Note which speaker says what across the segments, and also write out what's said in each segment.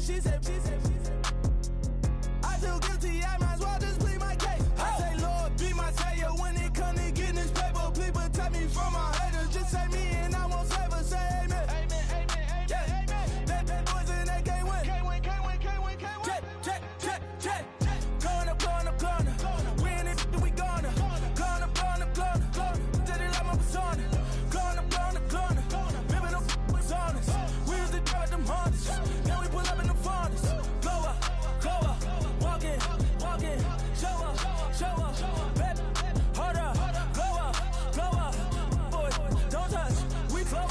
Speaker 1: she said. I feel guilty, I might as well just plead my case. I say, Lord, be my savior when it comes to getting this paper. Please protect me from my haters. Just say me and I won't save her. Say amen. Amen, amen, amen, yeah. Amen. That boys and they can't win. Can't win. Check. Going up. We in it, we gonna. Going up. Till they like my persona. Going up. Living up was honest. We used to drive them Hondas. Now we pull up in the Fondas. Glow up. Walking. Show up. Baby, hold up. Glow up. Boys, don't touch. We glow up.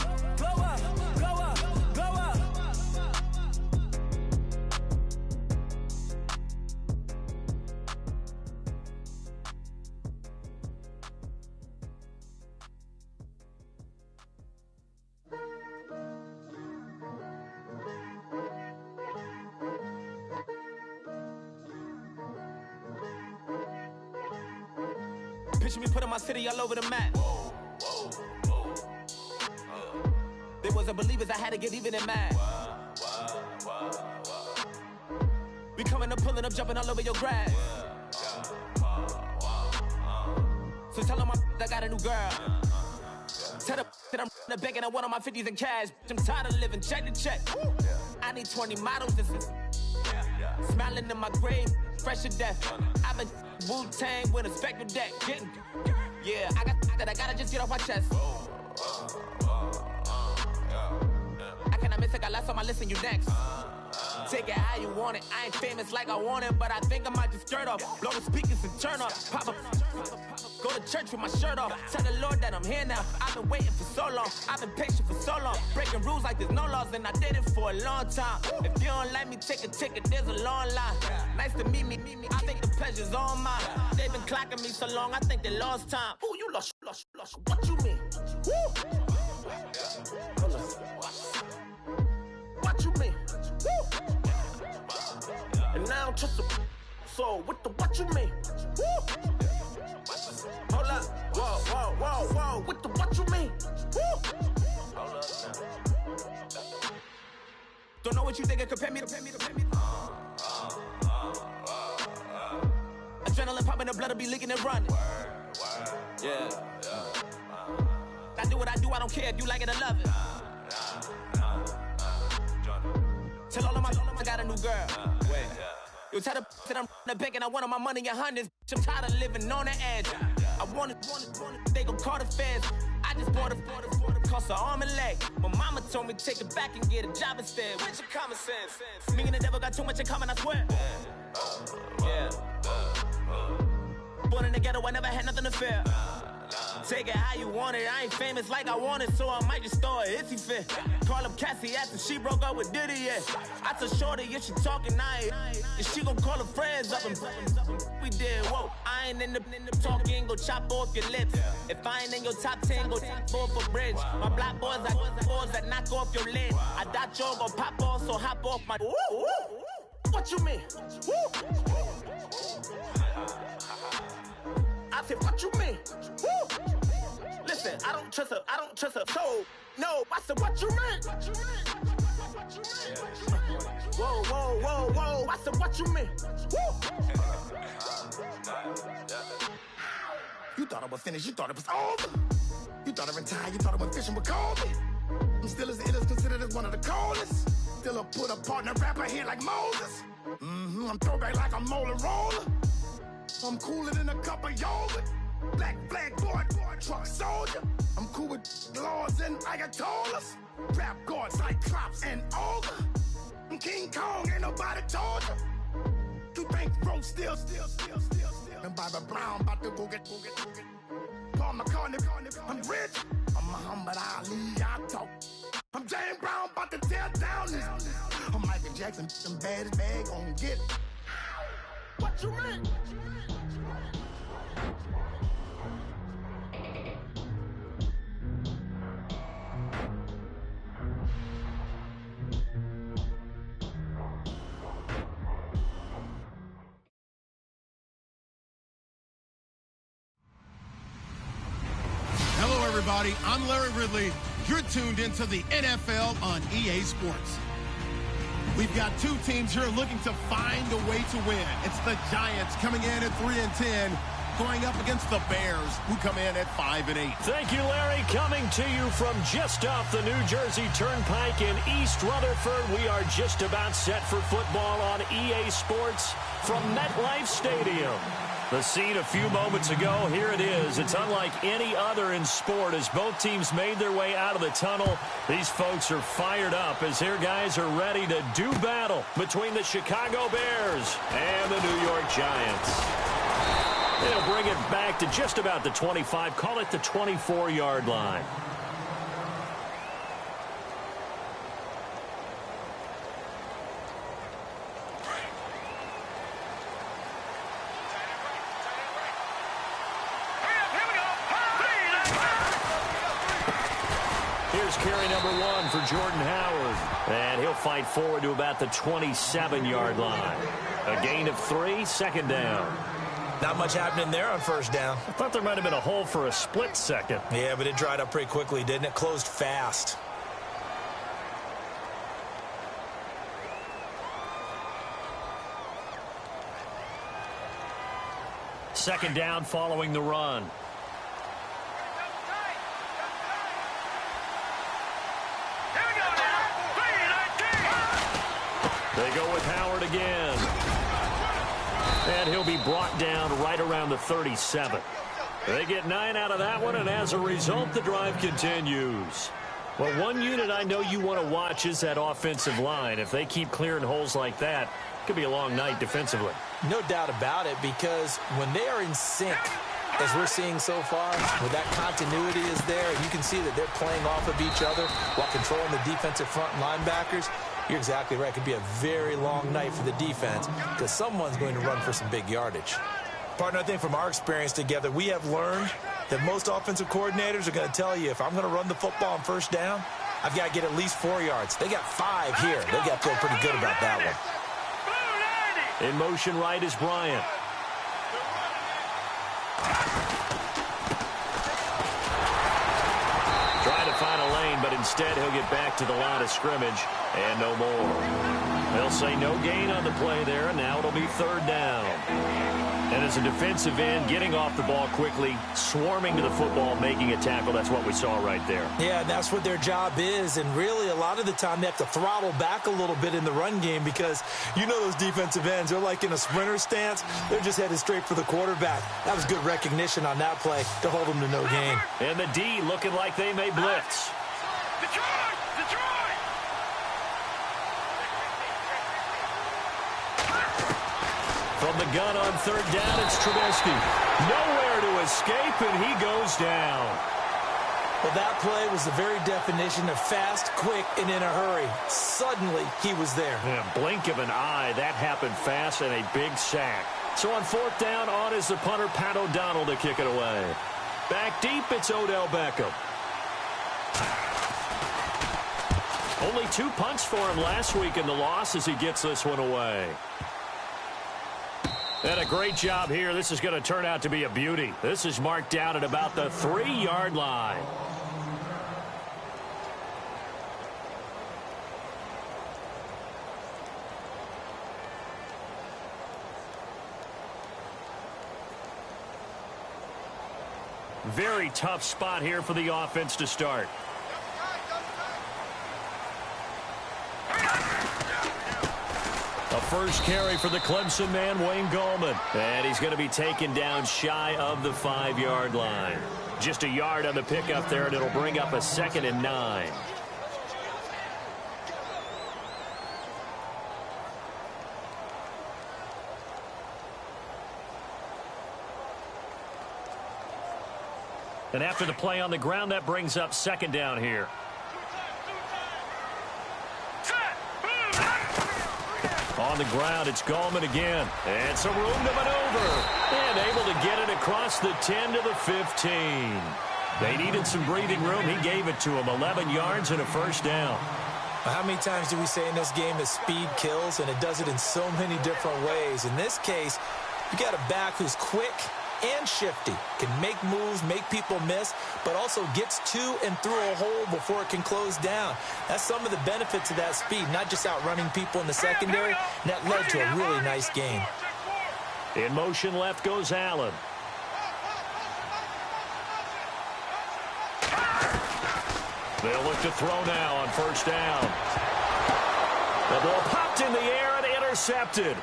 Speaker 1: Picture me putting my city all over the map. They wasn't believers, I had to get even in mad. We coming up, pulling up, jumping all over your grass. So tell them I got a new girl. Tell them that I'm the bank and I want all my 50s in cash. I'm tired of living check to check. I need 20 models, this is smiling in my grave, fresh to death. I've been Wu-Tang with a spectral deck. Yeah, I got that, I gotta just get off my chest. I cannot miss, I got last on my list and you next. Take it how you want it, I ain't famous like I want it, but I think I might just skirt off. Blow the speakers and turn up, pop up. Go to church with my shirt off. Tell the Lord that I'm here now. I've been waiting for so long. I've been patient for so long. Breaking rules like there's no laws, and I did it for a long time. If you don't like me, take a ticket. There's a long line. Nice to meet me. I think the pleasure's all mine. They've been clocking me so long. I think they lost time. Ooh, you lost. What you mean? Woo. What you mean? Woo. And now I don't trust the so what you mean? Woo. Hold up, whoa, what you mean? Woo. Hold up now. Don't know what you think, compare me. Adrenaline popping, the blood will be leaking and running. Yeah. I do what I do, I don't care if you like it or love it. Tell all of my I got a new girl. Wait. You tell the that I'm the bank and I want all my money in hundreds. I'm tired of living on the edge. I want it, they gon' call the feds. I just bought a cost an arm and leg. My mama told me take it back and get a job instead. Where's your common sense? Me and the devil got too much in common, I swear. Yeah. Born in the ghetto, I never had nothing to fear. Take it how you want it, I ain't famous like I want it, so I might just throw a hissy fit. Call up Cassie after she broke up with Diddy, yeah. I told Shorty if she talking, I ain't. And she gon' call her friends up and we did, whoa. I ain't in the talking, go chop off your lips. If I ain't in your top 10, go top 4 for bridge. My black boys, I got boys that knock off your lid. I thought y'all gon' pop off, so hop off my. What you mean? I said, what you mean? Woo! Listen, I don't trust her, so, no, I said, what you mean? Whoa, I said, what you mean? Woo! You thought I was finished, you thought it was over. You thought I retired, you thought I went fishing with Kobe. I'm still as ill as considered as one of the coldest. Still a put a partner rapper here like Moses. I'm throwback like a molar roller. I'm cooler than a cup of yogurt. Black flag boy, truck soldier. I'm cool with laws and Ayatollahs. Rap gods like Cyclops and Ogre. I'm King Kong, ain't nobody told you. You think Rose still. And Barbara Brown about to go get. Paul McCartney, I'm rich. I'm Muhammad Ali, I talk. I'm James Brown, about to tear down this. I'm Michael Jackson, some bad as bag gon' get. What you mean?
Speaker 2: Hello, everybody. I'm Larry Ridley. You're tuned into the NFL on EA Sports. We've got two teams here looking to find a way to win. It's the Giants coming in at 3-10, going up against the Bears, who come in at 5-8.
Speaker 3: Thank you, Larry. Coming to you from just off the New Jersey Turnpike in East Rutherford. We are just about set for football on EA Sports from MetLife Stadium. The scene a few moments ago, here it is. It's unlike any other in sport as both teams made their way out of the tunnel. These folks are fired up as their guys are ready to do battle between the Chicago Bears and the New York Giants. They'll bring it back to just about the 25, call it the 24-yard line. Here's carry number 1 for Jordan Howard. And he'll fight forward to about the 27-yard line. A gain of 3, second down.
Speaker 4: Not much happening there on first down.
Speaker 3: I thought there might have been a hole for a split second.
Speaker 4: Yeah, but it dried up pretty quickly, didn't it? Closed fast.
Speaker 3: Second down following the run. They go with Howard again. And he'll be brought down right around the 37. They get 9 out of that one, and as a result, the drive continues. Well, one unit I know you want to watch is that offensive line. If they keep clearing holes like that, it could be a long night defensively.
Speaker 4: No doubt about it, because when they are in sync, as we're seeing so far, where that continuity is there, you can see that they're playing off of each other while controlling the defensive front linebackers. You're exactly right. It could be a very long night for the defense because someone's going to run for some big yardage. Partner, I think from our experience together, we have learned that most offensive coordinators are going to tell you, if I'm going to run the football on first down, I've got to get at least 4 yards. They got 5 here. They've got to feel pretty good about that one.
Speaker 3: In motion right is Bryant. Trying to find a lane, but instead he'll get back to the line of scrimmage and no more. They'll say no gain on the play there, and now it'll be third down. And as a defensive end, getting off the ball quickly, swarming to the football, making a tackle, that's what we saw right there.
Speaker 4: Yeah, that's what their job is, and really a lot of the time they have to throttle back a little bit in the run game because you know those defensive ends, they're like in a sprinter stance. They're just headed straight for the quarterback. That was good recognition on that play to hold them to no gain.
Speaker 3: And the D looking like they may blitz. From the gun on third down, it's Trubisky. Nowhere to escape, and he goes down.
Speaker 4: Well, that play was the very definition of fast, quick, and in a hurry. Suddenly, he was there.
Speaker 3: Yeah, blink of an eye. That happened fast and a big sack. So on fourth down, on is the punter, Pat O'Donnell, to kick it away. Back deep, it's Odell Beckham. Only 2 punts for him last week in the loss as he gets this one away. And a great job here. This is going to turn out to be a beauty. This is marked down at about the 3-yard line. Very tough spot here for the offense to start. A first carry for the Clemson man, Wayne Gallman. And he's going to be taken down shy of the 5-yard line. Just a yard on the pickup there, and it'll bring up a 2nd and 9. And after the play on the ground, that brings up 2nd down here. On the ground, it's Gallman again. And some room to maneuver. And able to get it across the 10 to the 15. They needed some breathing room. He gave it to them. 11 yards and a first down.
Speaker 4: How many times do we say in this game that speed kills, and it does it in so many different ways? In this case, you got a back who's quick, and shifty. Can make moves, make people miss, but also gets to and through a hole before it can close down. That's some of the benefits of that speed, not just outrunning people in the secondary. And that led to a really nice game.
Speaker 3: In motion left goes Allen. They'll look to throw now on first down. The ball popped in the air and intercepted.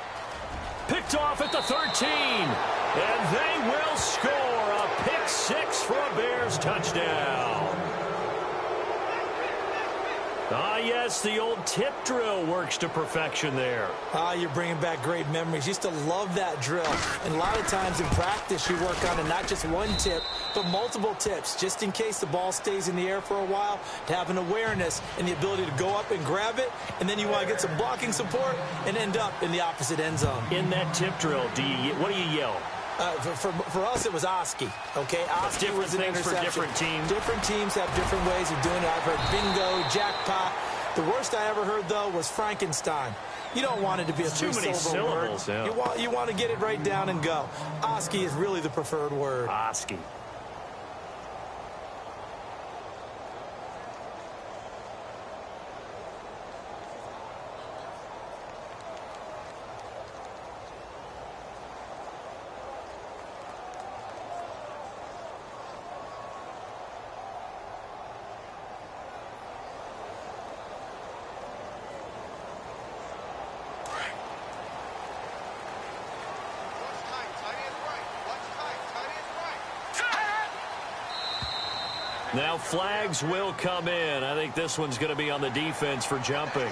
Speaker 3: Picked off at the 13. And they will score a pick six for a Bears touchdown. Ah, yes, the old tip drill works to perfection there.
Speaker 4: Ah, you're bringing back great memories. Used to love that drill. And a lot of times in practice, you work on it, not just one tip, but multiple tips, just in case the ball stays in the air for a while, to have an awareness and the ability to go up and grab it, and then you want to get some blocking support and end up in the opposite end zone.
Speaker 3: In that tip drill, what do you yell?
Speaker 4: For us, it was Oski, okay? Oski was an interception.
Speaker 3: For different teams.
Speaker 4: Different teams have different ways of doing it. I've heard bingo, jackpot. The worst I ever heard, though, was Frankenstein. You don't want it to be a three-syllable word.
Speaker 3: Yeah.
Speaker 4: You want to get it right down and go. Oski is really the preferred word.
Speaker 3: Oski. Now flags will come in. I think this one's going to be on the defense for jumping.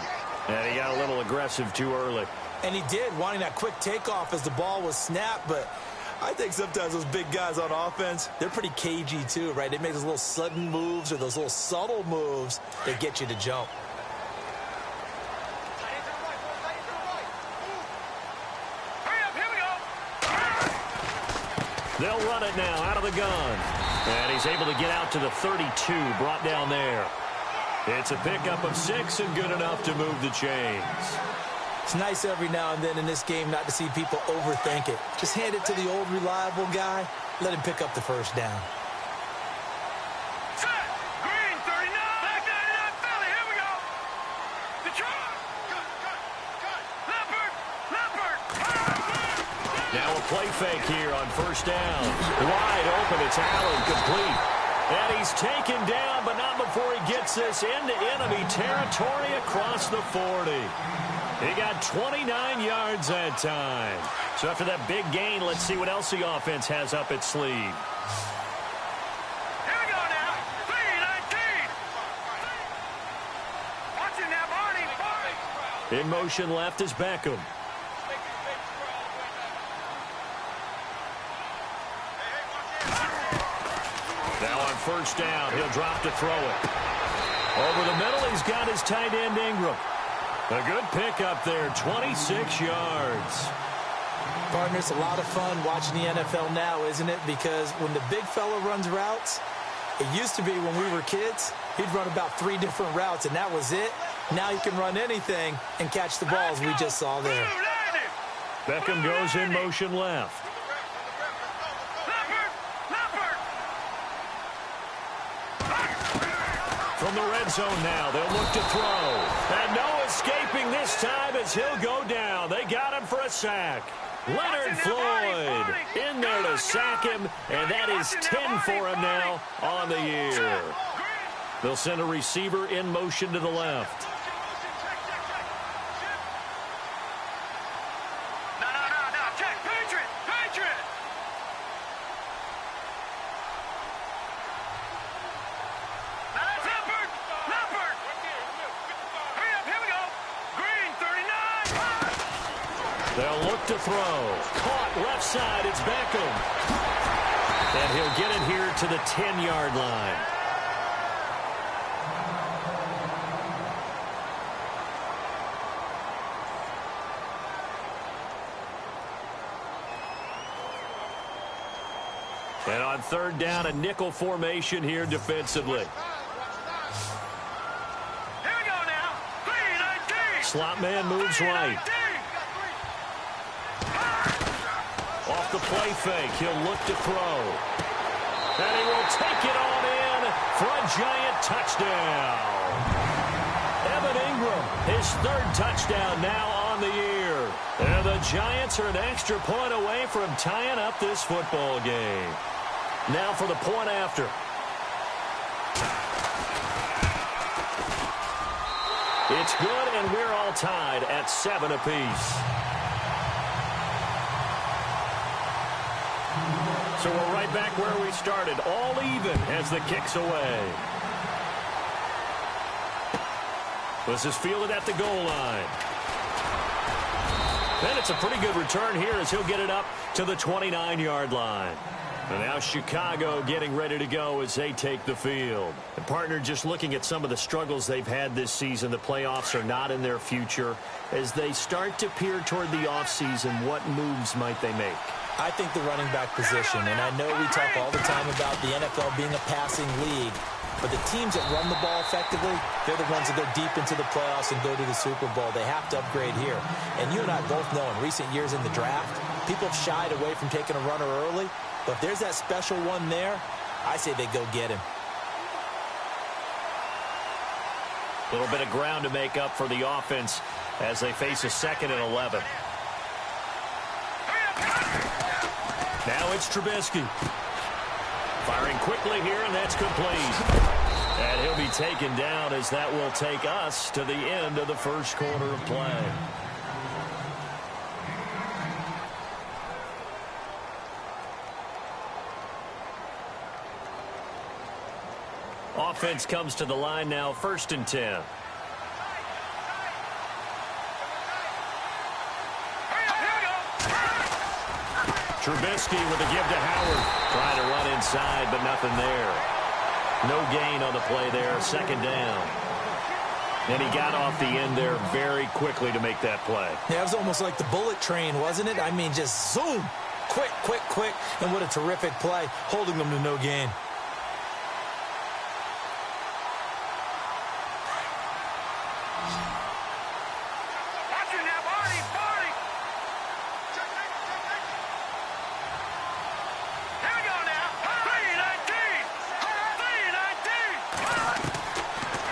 Speaker 3: And he got a little aggressive too early.
Speaker 4: And he did, wanting that quick takeoff as the ball was snapped. But I think sometimes those big guys on offense, they're pretty cagey too, right? They make those little sudden moves or those little subtle moves that get you to jump.
Speaker 3: They'll run it now out of the gun. And he's able to get out to the 32, brought down there. It's a pickup of 6 and good enough to move the chains.
Speaker 4: It's nice every now and then in this game not to see people overthink it. Just hand it to the old reliable guy. Let him pick up the first down.
Speaker 1: Green, 39. Back 99, Philly. Here we go. Detroit. Leopard.
Speaker 3: Now a play fake here on first down. Wide open. It's Allen, complete. And he's taken down, but not before he gets this into enemy territory across the 40. He got 29 yards that time. So after that big gain, let's see what else the offense has up its sleeve.
Speaker 1: Here we go now. 3-19. Watch it now, Barney.
Speaker 3: In motion left is Beckham. Now on first down, he'll drop to throw it. Over the middle, he's got his tight end Ingram. A good pickup there, 26 yards.
Speaker 4: Partner, it's a lot of fun watching the NFL now, isn't it? Because when the big fella runs routes, it used to be when we were kids, he'd run about 3 different routes, and that was it. Now he can run anything and catch the balls we just saw there.
Speaker 3: Beckham goes in motion left. From the red zone now, they'll look to throw. And no escaping this time as he'll go down. They got him for a sack. Leonard Floyd in there to sack him, and that is 10 for him now on the year. They'll send a receiver in motion to the left. They'll look to throw. Caught left side. It's Beckham. And he'll get it here to the 10-yard line. And on third down, a nickel formation here defensively.
Speaker 1: Here we go now. 3-19.
Speaker 3: Slot man moves right. Off the play fake, he'll look to throw. And he will take it on in for a Giant touchdown. Evan Ingram, his third touchdown now on the year. And the Giants are an extra point away from tying up this football game. Now for the point after. It's good, and we're all tied at 7 apiece. So we're right back where we started, all even as the kick's away. This is fielded at the goal line. And it's a pretty good return here as he'll get it up to the 29-yard line. And now Chicago getting ready to go as they take the field. And partner, just looking at some of the struggles they've had this season, the playoffs are not in their future. As they start to peer toward the offseason, what moves might they make?
Speaker 4: I think the running back position, and I know we talk all the time about the NFL being a passing league, but the teams that run the ball effectively, they're the ones that go deep into the playoffs and go to the Super Bowl. They have to upgrade here. And you and I both know in recent years in the draft, people have shied away from taking a runner early. But if there's that special one there, I say they go get him.
Speaker 3: A little bit of ground to make up for the offense as they face a 2nd and 11. Now it's Trubisky. Firing quickly here, and that's complete. And he'll be taken down as that will take us to the end of the first quarter of play. Offense comes to the line now, 1st and 10. Trubisky with a give to Howard. Trying to run inside, but nothing there. No gain on the play there, 2nd down. And he got off the end there very quickly to make that play.
Speaker 4: Yeah, it was almost like the bullet train, wasn't it? I mean, just zoom. Quick, quick, quick. And what a terrific play, holding them to no gain.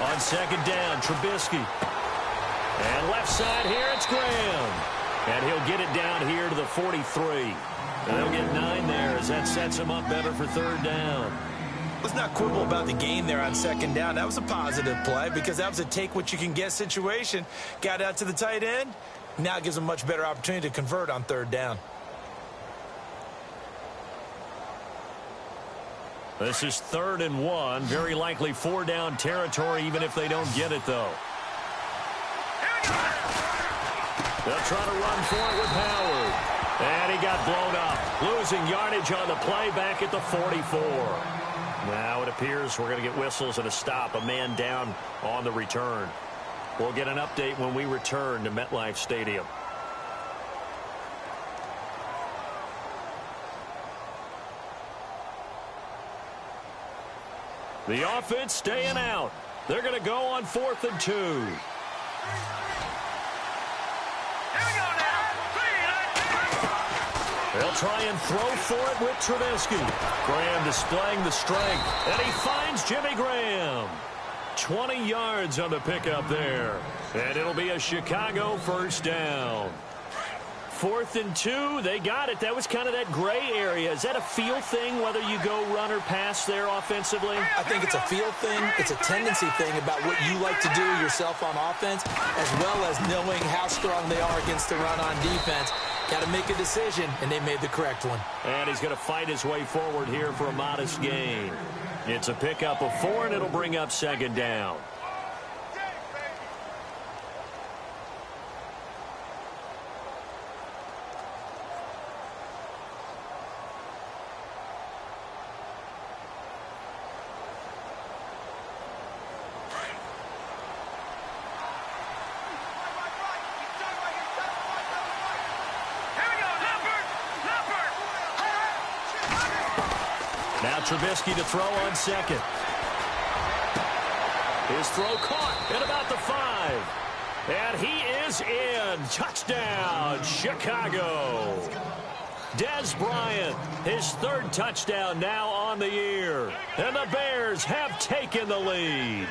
Speaker 3: On 2nd down, Trubisky. And left side here, it's Graham. And he'll get it down here to the 43. And they'll get 9 there as that sets him up better for 3rd down.
Speaker 4: Let's not quibble about the gain there on 2nd down. That was a positive play because that was a take-what-you-can-get situation. Got out to the tight end. Now gives him a much better opportunity to convert on 3rd down.
Speaker 3: This is 3rd and 1. Very likely 4-down territory, even if they don't get it, though. They'll try to run for it with Howard. And he got blown up. Losing yardage on the play back at the 44. Now it appears we're going to get whistles and a stop. A man down on the return. We'll get an update when we return to MetLife Stadium. The offense staying out. They're going to go on 4th and 2. They'll try and throw for it with Trubisky. Graham displaying the strength. And he finds Jimmy Graham. 20 yards on the pickup there. And it'll be a Chicago 1st down. 4th and 2, they got it. That was kind of that gray area. Is that a feel thing, whether you go run or pass there offensively?
Speaker 4: I think it's a feel thing. It's a tendency thing about what you like to do yourself on offense, as well as knowing how strong they are against the run on defense. Got to make a decision, and they made the correct one.
Speaker 3: And he's going to fight his way forward here for a modest gain. It's a pickup of 4, and it'll bring up 2nd down. Now Trubisky to throw on 2nd. His throw caught at about the 5. And he is in. Touchdown, Chicago. Dez Bryant, his third touchdown now on the year. And the Bears have taken the lead.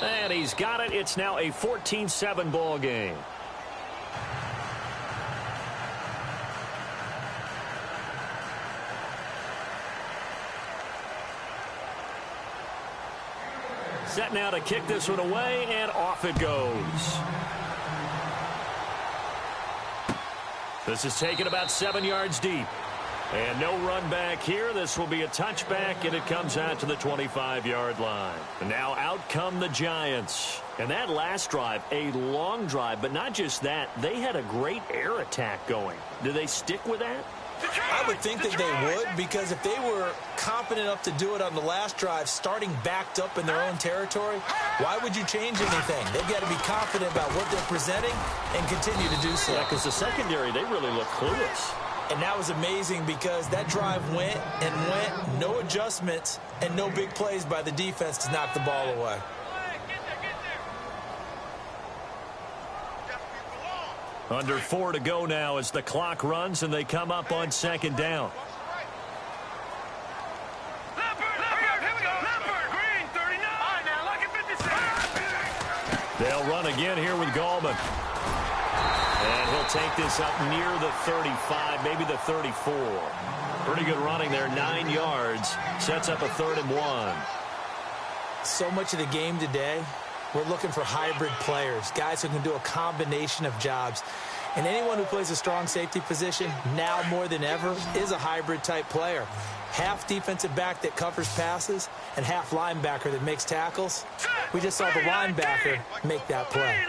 Speaker 3: And he's got it. It's now a 14-7 ball game. Set now to kick this one away, and off it goes. This is taken about 7 yards deep. And no run back here. This will be a touchback, and it comes out to the 25-yard line. And now out come the Giants. And that last drive, a long drive, but not just that. They had a great air attack going. Do they stick with that?
Speaker 4: I would think that they would, because if they were competent enough to do it on the last drive, starting backed up in their own territory, why would you change anything? They've got to be confident about what they're presenting and continue to do so.
Speaker 3: Yeah, because the secondary, they really look clueless.
Speaker 4: And that was amazing because that drive went and went, no adjustments and no big plays by the defense to knock the ball away.
Speaker 3: Under 4 to go now as the clock runs and they come up on second down. They'll run again here with Gallman. And he'll take this up near the 35, maybe the 34. Pretty good running there, 9 yards. Sets up a 3rd and 1.
Speaker 4: So much of the game today, we're looking for hybrid players, guys who can do a combination of jobs. And anyone who plays a strong safety position, now more than ever, is a hybrid type player. Half defensive back that covers passes and half linebacker that makes tackles. We just saw the linebacker make that play.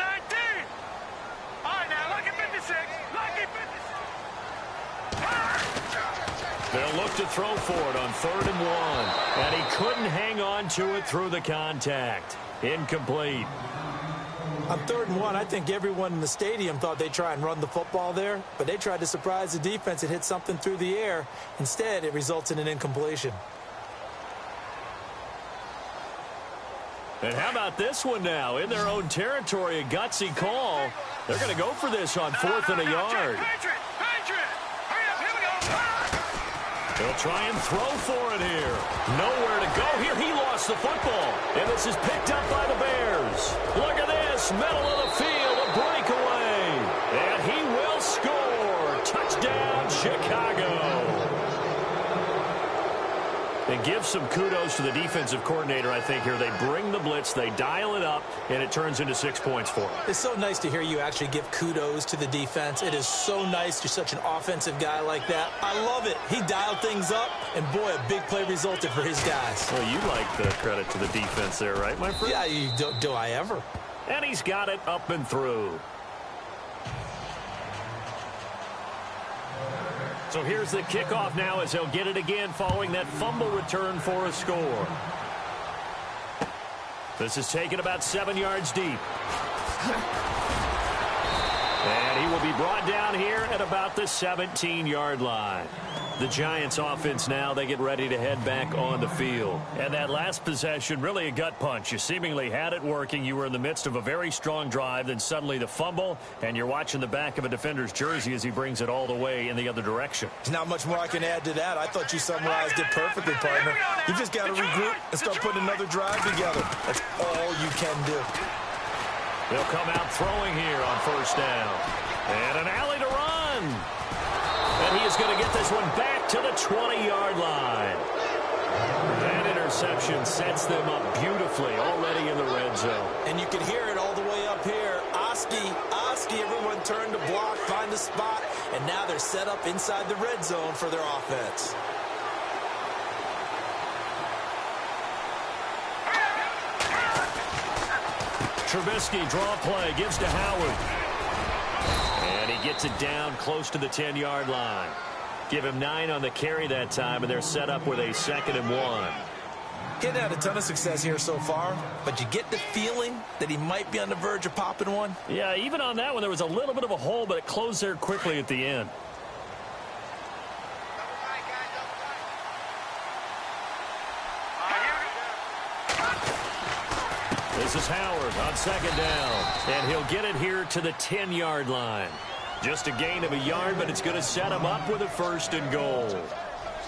Speaker 3: They'll look to throw for it on 3rd and 1. And he couldn't hang on to it through the contact. Incomplete.
Speaker 4: On 3rd and 1, I think everyone in the stadium thought they'd try and run the football there, but they tried to surprise the defense and hit something through the air. Instead, it results in an incompletion.
Speaker 3: And how about this one now? In their own territory, a gutsy call. They're going to go for this on 4th and a yard. They'll try and throw for it here. Nowhere to go here. He lost the football. And this is picked up by the Bears. Look at this. Middle of the field. A breakaway. And he will score. Touchdown, Chicago. And give some kudos to the defensive coordinator, I think, here. They bring the blitz, they dial it up, and it turns into 6 points for them.
Speaker 4: It's so nice to hear you actually give kudos to the defense. It is so nice. You're such an offensive guy like that. I love it. He dialed things up, and boy, a big play resulted for his guys.
Speaker 3: Well, you like the credit to the defense there, right, my friend?
Speaker 4: Yeah, do I ever?
Speaker 3: And he's got it up and through. So here's the kickoff now as he'll get it again following that fumble return for a score. This is taken about 7 yards deep. And he will be brought down here at about the 17-yard line. The Giants offense now, they get ready to head back on the field. And that last possession, really a gut punch. You seemingly had it working. You were in the midst of a very strong drive, then suddenly the fumble, and you're watching the back of a defender's jersey as he brings it all the way in the other direction.
Speaker 4: There's not much more I can add to that. I thought you summarized it perfectly, partner. You just got to regroup and start putting another drive together. That's all you can do.
Speaker 3: They'll come out throwing here on 1st down. And an alley to run. And he is going to get this one back to the 20-yard line. That interception sets them up beautifully already in the red zone.
Speaker 4: And you can hear it all the way up here. Oski, everyone turned to block, find a spot, and now they're set up inside the red zone for their offense.
Speaker 3: Trubisky draw play, gives to Howard. And he gets it down close to the 10-yard line. Give him 9 on the carry that time, and they're set up with a 2nd and 1.
Speaker 4: Getting had a ton of success here so far, but you get the feeling that he might be on the verge of popping one.
Speaker 3: Yeah, even on that one, there was a little bit of a hole, but it closed there quickly at the end. This is Howard on second down. And he'll get it here to the 10-yard line. Just a gain of a yard, but it's going to set him up with a 1st and goal.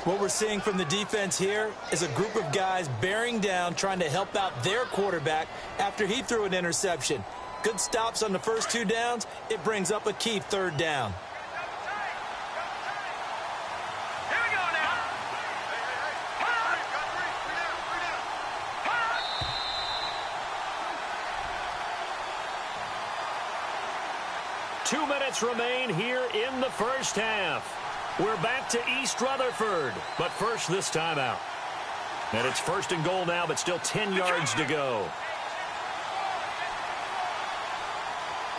Speaker 4: What we're seeing from the defense here is a group of guys bearing down, trying to help out their quarterback after he threw an interception. Good stops on the first 2 downs. It brings up a key 3rd down.
Speaker 5: Here we go now.
Speaker 3: 2 minutes remain here in the first half. We're back to East Rutherford, but first this timeout. And it's 1st and goal now, but still 10 yards to go.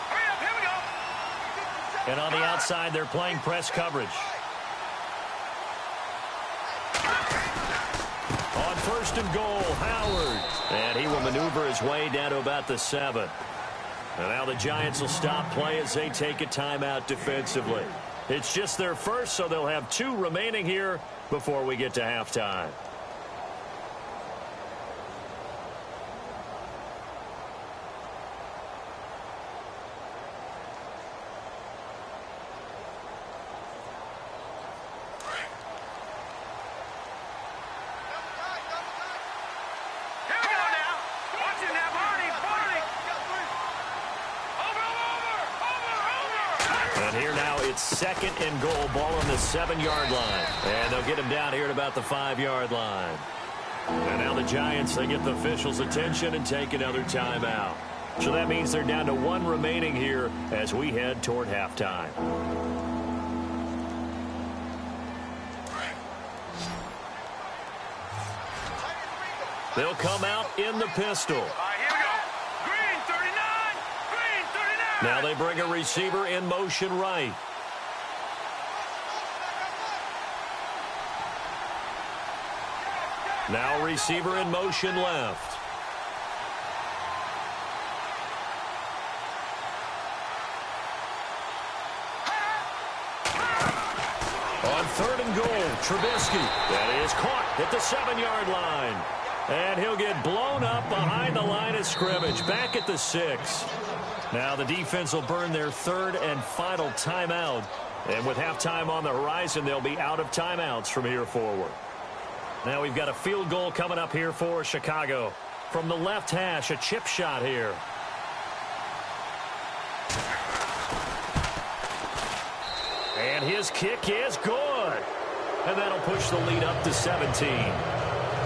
Speaker 5: Hurry up, here we go.
Speaker 3: And on the outside, they're playing press coverage. On 1st and goal, Howard. And he will maneuver his way down to about the 7. And now the Giants will stop play as they take a timeout defensively. It's just their first, so they'll have 2 remaining here before we get to halftime. Second and goal, ball on the 7-yard line. And they'll get him down here at about the 5-yard line. And now the Giants, they get the officials' attention and take another timeout. So that means they're down to 1 remaining here as we head toward halftime. They'll come out in the pistol.
Speaker 5: All right, here we go. Green 39. Green 39.
Speaker 3: Now they bring a receiver in motion right. Now receiver in motion left. On 3rd and goal, Trubisky. That is caught at the 7-yard line. And he'll get blown up behind the line of scrimmage, back at the 6. Now the defense will burn their 3rd and final timeout. And with halftime on the horizon, they'll be out of timeouts from here forward. Now we've got a field goal coming up here for Chicago. From the left hash, a chip shot here. And his kick is good. And that'll push the lead up to 17.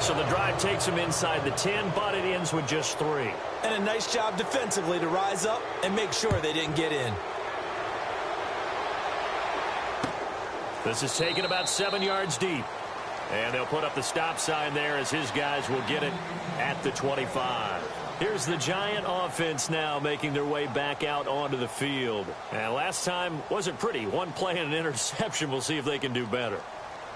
Speaker 3: So the drive takes him inside the 10, but it ends with just 3.
Speaker 4: And a nice job defensively to rise up and make sure they didn't get in.
Speaker 3: This is taken about 7 yards deep. And they'll put up the stop sign there as his guys will get it at the 25. Here's the Giant offense now making their way back out onto the field. And last time wasn't pretty. 1 play and an interception. We'll see if they can do better.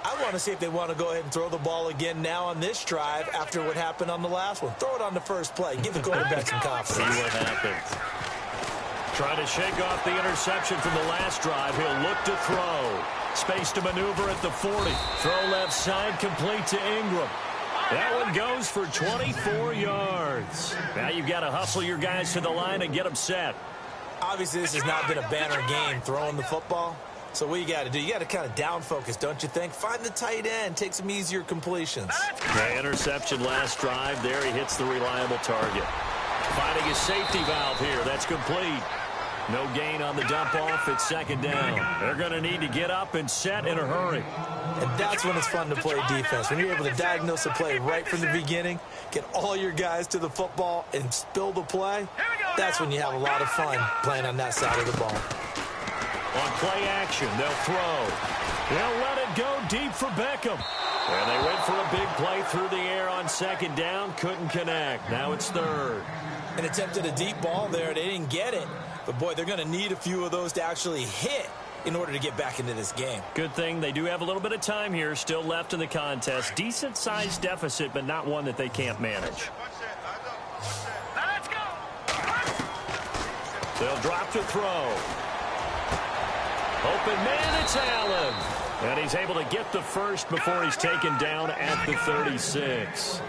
Speaker 4: I want to see if they want to go ahead and throw the ball again now on this drive after what happened on the last one. Throw it on the first play. Give the quarterback some confidence.
Speaker 3: See what happens. Trying to shake off the interception from the last drive. He'll look to throw. Space to maneuver at the 40. Throw left side, complete to Ingram. That one goes for 24 yards. Now you've got to hustle your guys to the line and get them set.
Speaker 4: Obviously, this has not been a banner game throwing the football. So what you got to do, you got to kind of down focus, don't you think? Find the tight end, take some easier completions.
Speaker 3: The interception last drive. There he hits the reliable target. Finding his safety valve here. That's complete. No gain on the dump off. It's 2nd down. They're going to need to get up and set in a hurry.
Speaker 4: And that's when it's fun to play defense. When you're able to diagnose a play right from the beginning, get all your guys to the football and spill the play, that's when you have a lot of fun playing on that side of the ball.
Speaker 3: On play action, they'll throw. They'll let it go deep for Beckham. And they went for a big play through the air on 2nd down. Couldn't connect. Now it's 3rd.
Speaker 4: And attempted a deep ball there. They didn't get it. But, boy, they're going to need a few of those to actually hit in order to get back into this game.
Speaker 3: Good thing they do have a little bit of time here still left in the contest. Decent-sized deficit, but not one that they can't manage.
Speaker 5: Now let's go.
Speaker 3: They'll drop to throw. Open man, it's Allen. And he's able to get the first before he's taken down at the 36.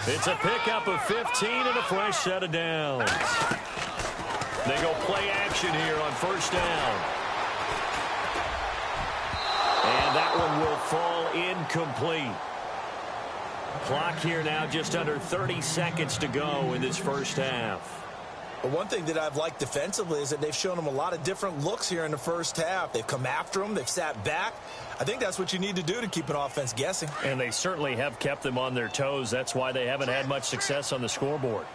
Speaker 3: It's a pickup of 15 and a fresh set of downs. They go play action here on first down. And that one will fall incomplete. Clock here now just under 30 seconds to go in this first half.
Speaker 4: But one thing that I've liked defensively is that they've shown them a lot of different looks here in the first half. They've come after them. They've sat back. I think that's what you need to do to keep an offense guessing.
Speaker 3: And they certainly have kept them on their toes. That's why they haven't had much success on the scoreboard.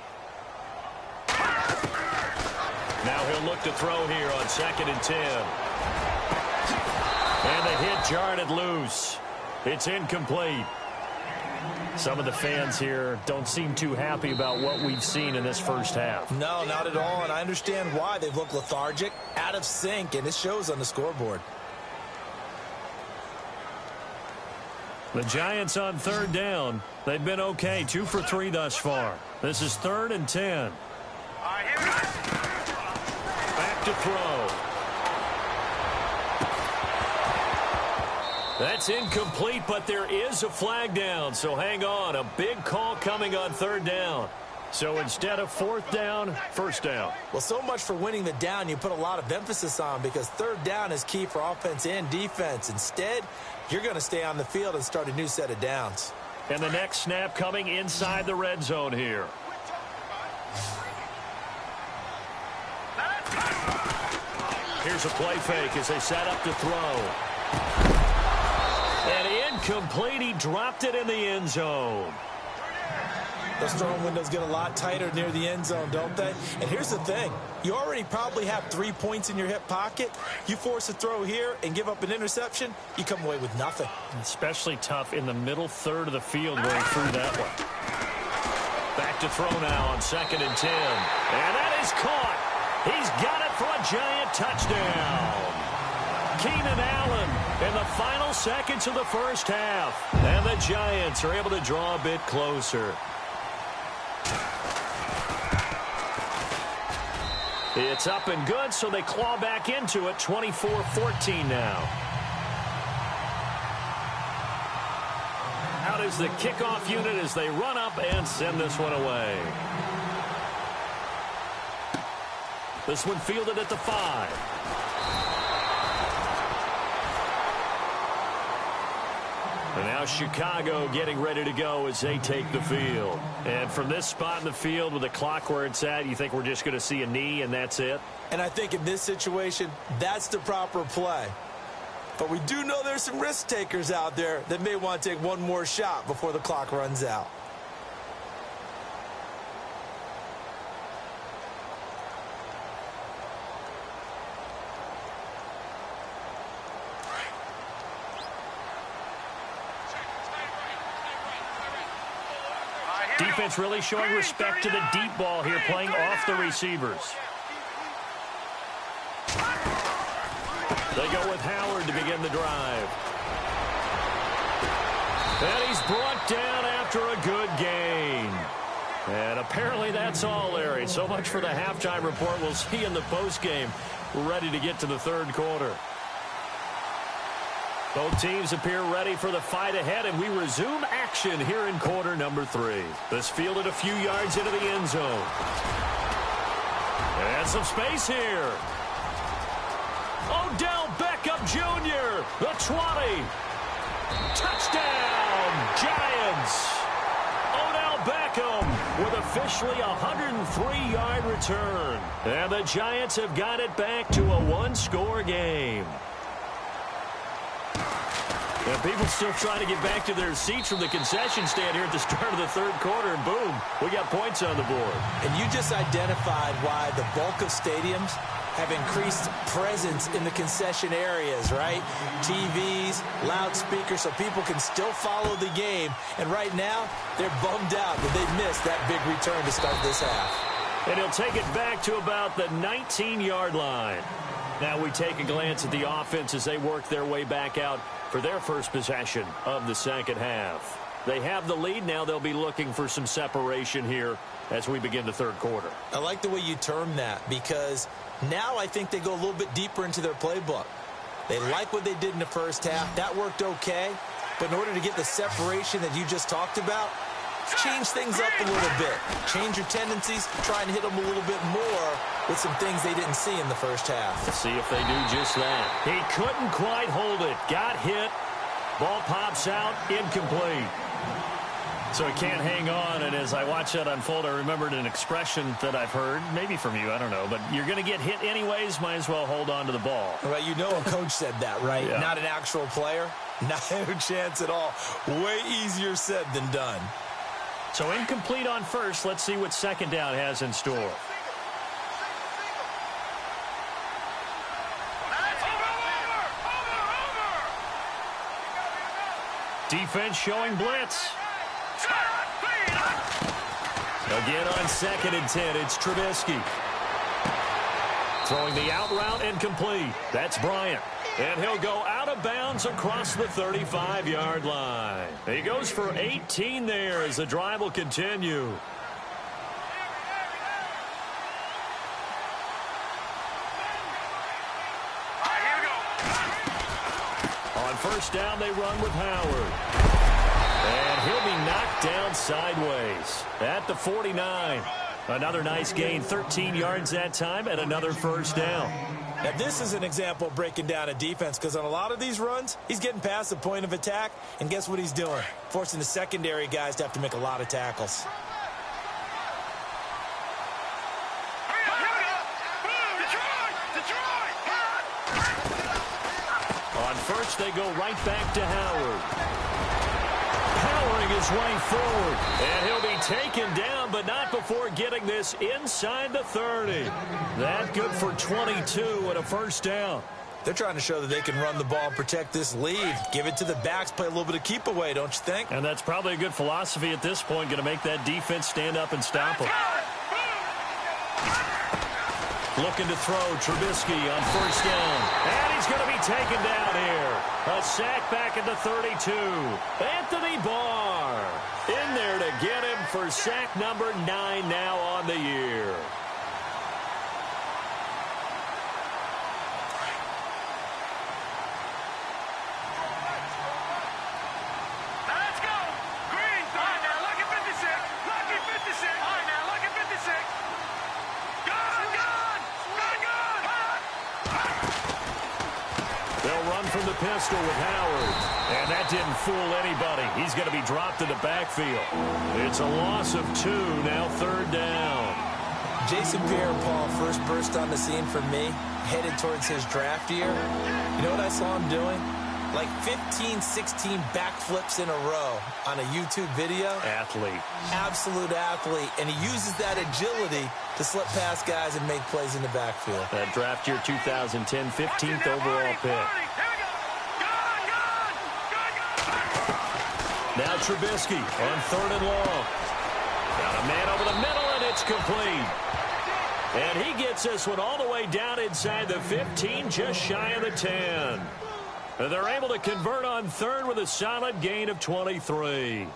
Speaker 3: Now he'll look to throw here on 2nd and 10. And the hit jarred it loose. It's incomplete. Some of the fans here don't seem too happy about what we've seen in this first half.
Speaker 4: No, not at all, and I understand why. They've looked lethargic, out of sync, and it shows on the scoreboard.
Speaker 3: The Giants on 3rd down. They've been okay, 2 for 3 thus far. This is 3rd and 10. Back to throw. That's incomplete, but there is a flag down, so hang on. A big call coming on 3rd down. So instead of 4th down, 1st down.
Speaker 4: Well, so much for winning the down you put a lot of emphasis on, because 3rd down is key for offense and defense. Instead, you're going to stay on the field and start a new set of downs.
Speaker 3: And the next snap coming inside the red zone here. Here's a play fake as they set up to throw. And incomplete. He dropped it in the end zone.
Speaker 4: Those throwing windows get a lot tighter near the end zone, don't they? And here's the thing. You already probably have 3 points in your hip pocket. You force a throw here and give up an interception, you come away with nothing.
Speaker 3: Especially tough in the middle third of the field going through that one. Back to throw now on 2nd and 10. And that is caught. He's got it for a Giant touchdown. Keenan Allen in the final seconds of the first half. And the Giants are able to draw a bit closer. It's up and good, so they claw back into it, 24-14 now. Out is the kickoff unit as they run up and send this one away. This one fielded at the 5. And now Chicago getting ready to go as they take the field. And from this spot in the field with the clock where it's at, you think we're just going to see a knee and that's it?
Speaker 4: And I think in this situation, that's the proper play. But we do know there's some risk takers out there that may want to take one more shot before the clock runs out.
Speaker 3: Defense really showing respect to the deep ball here, playing off the receivers. They go with Howard to begin the drive. And he's brought down after a good gain. And apparently that's all, Larry. So much for the halftime report. We'll see in the postgame. We're ready to get to the 3rd quarter. Both teams appear ready for the fight ahead, and we resume action here in quarter number 3. This fielded a few yards into the end zone. And some space here. Odell Beckham Jr., the 20. Touchdown, Giants. Odell Beckham with officially a 103-yard return. And the Giants have got it back to a 1-score game. And people still trying to get back to their seats from the concession stand here at the start of the 3rd quarter, and boom, we got points on the board.
Speaker 4: And you just identified why the bulk of stadiums have increased presence in the concession areas, right? TVs, loudspeakers, so people can still follow the game. And right now, they're bummed out that they missed that big return to start this half.
Speaker 3: And he'll take it back to about the 19-yard line. Now we take a glance at the offense as they work their way back out for their first possession of the second half. They have the lead. Now they'll be looking for some separation here as we begin the 3rd quarter.
Speaker 4: I like the way you term that, because now I think they go a little bit deeper into their playbook. They like what they did in the first half. That worked okay. But in order to get the separation that you just talked about, change things up a little bit. Change your tendencies, try and hit them a little bit more with some things they didn't see in the first half.
Speaker 3: Let's see if they do just that. He couldn't quite hold it. Got hit. Ball pops out. Incomplete. So he can't hang on, and as I watch that unfold, I remembered an expression that I've heard, maybe from you, I don't know, but you're going to get hit anyways, might as well hold on to the ball.
Speaker 4: Well, you know a coach said that, right?
Speaker 3: Yeah.
Speaker 4: Not an actual player. Not a chance at all. Way easier said than done.
Speaker 3: So incomplete on first. Let's see what second down has in store. Defense showing blitz. Again on 2nd and 10, it's Trubisky. Throwing the out route and complete. That's Bryant. And he'll go out of bounds across the 35-yard line. He goes for 18 there as the drive will continue. On first down, they run with Howard. And he'll be knocked down sideways at the 49. Another nice gain, 13 yards that time, and another first down.
Speaker 4: Now, this is an example of breaking down a defense, because on a lot of these runs, he's getting past the point of attack, and guess what he's doing? Forcing the secondary guys to have to make a lot of tackles.
Speaker 3: On first, they go right back to Howard. Powering his way forward, and he'll be taken down, but not before getting this inside the 30. That good for 22 and a first down.
Speaker 4: They're trying to show that they can run the ball and protect this lead. Give it to the backs, play a little bit of keep away, don't you think?
Speaker 3: And that's probably a good philosophy at this point, going to make that defense stand up and stop them. Looking to throw, Trubisky on first down. And he's going to be taken down here. A sack back at the 32. Anthony Barr in there to get him for sack number 9 now on the year.
Speaker 5: Let's go. Green. All right, now look at 56. Lucky 56. All right, now look at 56.
Speaker 3: They'll run from the pistol with Howard. And that didn't fool anybody. He's going to be dropped in the backfield. It's a loss of 2, now 3rd down.
Speaker 4: Jason Pierre-Paul first burst on the scene for me, headed towards his draft year. You know what I saw him doing? Like 15, 16 backflips in a row on a YouTube video.
Speaker 3: Athlete.
Speaker 4: Absolute athlete. And he uses that agility to slip past guys and make plays in the backfield.
Speaker 3: That draft year 2010, 15th overall pick. Now Trubisky on 3rd and long. Got a man over the middle, and it's complete. And he gets this one all the way down inside the 15, just shy of the 10. And they're able to convert on 3rd with a solid gain of 23.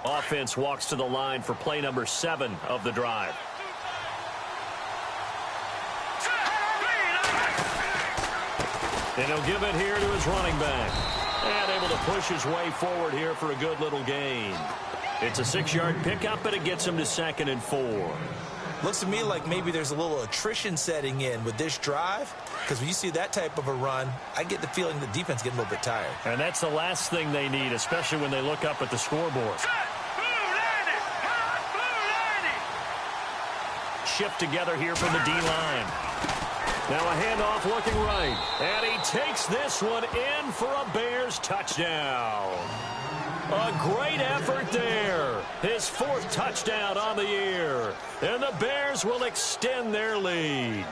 Speaker 3: Offense walks to the line for play number 7 of the drive. And he'll give it here to his running back. And able to push his way forward here for a good little gain. It's a 6-yard pickup, and it gets him to 2nd and 4.
Speaker 4: Looks to me like maybe there's a little attrition setting in with this drive, because when you see that type of a run, I get the feeling the defense getting a little bit tired.
Speaker 3: And that's the last thing they need, especially when they look up at the scoreboard. Shift together here from the D-line. Now a handoff looking right. And he takes this one in for a Bears touchdown. A great effort there. His 4th touchdown on the year. And the Bears will extend their lead.